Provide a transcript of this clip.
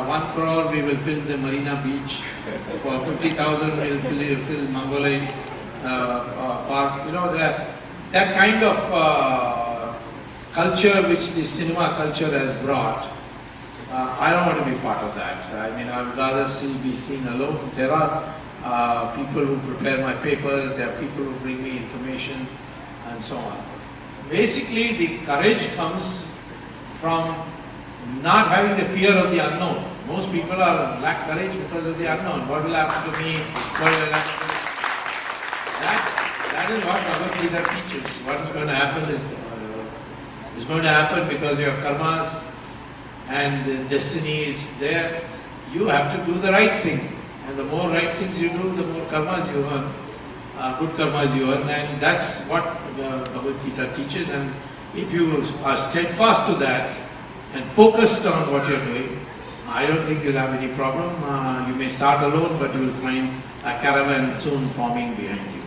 1 crore we will fill the Marina Beach. For 50,000 we will fill Mangolai Park. You know, that kind of culture which the cinema culture has brought, I don't want to be part of that. I mean, I would rather be seen alone. There are people who prepare my papers, there are people who bring me information and so on. Basically, the courage comes from not having the fear of the unknown. Most people lack courage because of the unknown. What will happen to me? What will happen to me? That is what Bhagavad Gita teaches. What is going to happen is going to happen because your karmas and the destiny is there. You have to do the right thing. And the more right things you do, the more karmas you earn. Good karmas you earn. And that's what Bhagavad Gita teaches. And if you are steadfast to that and focused on what you're doing, I don't think you'll have any problem. You may start alone, but you will find a caravan soon forming behind you.